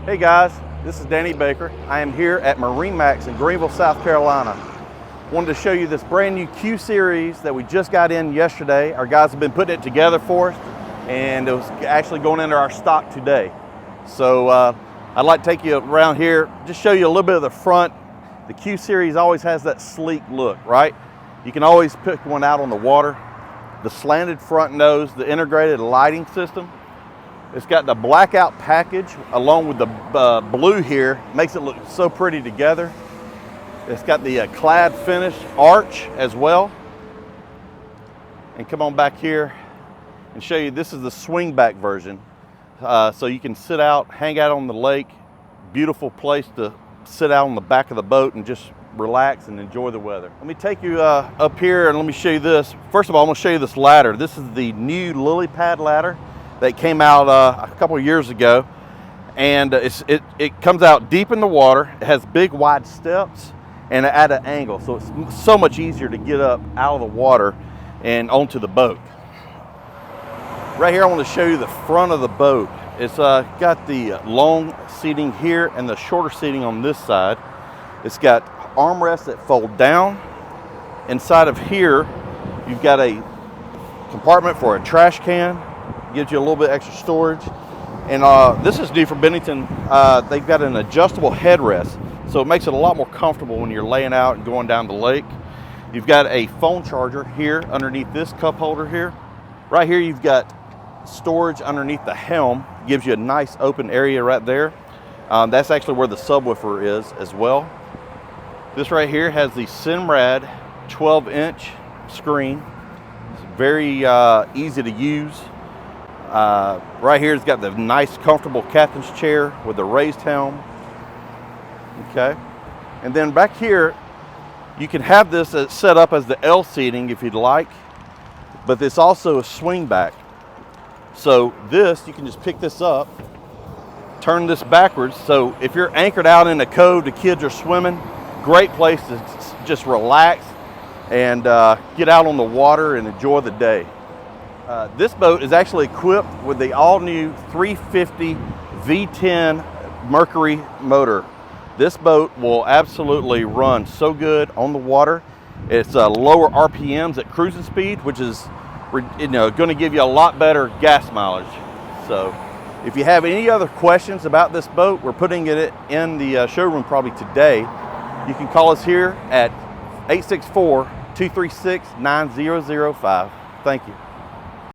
Hey guys, this is Danny Baker. I am here at MarineMax in Greenville, South Carolina. Wanted to show you this brand new Q series that we just got in yesterday. Our guys have been putting it together for us, and it was actually going into our stock today. So I'd like to take you around here, just show you a little bit of the front. The Q series always has that sleek look, right? You can always pick one out on the water. The slanted front nose, the integrated lighting system. It's got the blackout package along with the blue here. Makes it look so pretty together. It's got the clad finish arch as well. And come on back here and show you, this is the swing back version. So you can sit out, hang out on the lake. Beautiful place to sit out on the back of the boat and just relax and enjoy the weather. Let me take you up here and let me show you this. First of all, I'm gonna show you this ladder. This is the new lily pad ladder that came out a couple of years ago, and it comes out deep in the water. It has big wide steps and at an angle, so it's so much easier to get up out of the water and onto the boat. Right here I want to show you the front of the boat. It's got the long seating here and the shorter seating on this side. It's got armrests that fold down. Inside of here you've got a compartment for a trash can. Gives you a little bit extra storage. And this is new for Bennington. They've got an adjustable headrest, so it makes it a lot more comfortable when you're laying out and going down the lake. You've got a phone charger here underneath this cup holder here. Right here you've got storage underneath the helm. Gives you a nice open area right there. That's actually where the subwoofer is as well. This right here has the Simrad 12-inch screen. It's very easy to use. Right here it's got the nice comfortable captain's chair with the raised helm. Okay, and then back here you can have this set up as the L seating if you'd like, but it's also a swing back. So this, you can just pick this up, turn this backwards, so if you're anchored out in a cove, the kids are swimming, great place to just relax and get out on the water and enjoy the day. This boat is actually equipped with the all-new 350 V10 Mercury motor. This boat will absolutely run so good on the water. It's lower RPMs at cruising speed, which is going to give you a lot better gas mileage. So if you have any other questions about this boat, we're putting it in the showroom probably today. You can call us here at 864-236-9005. Thank you.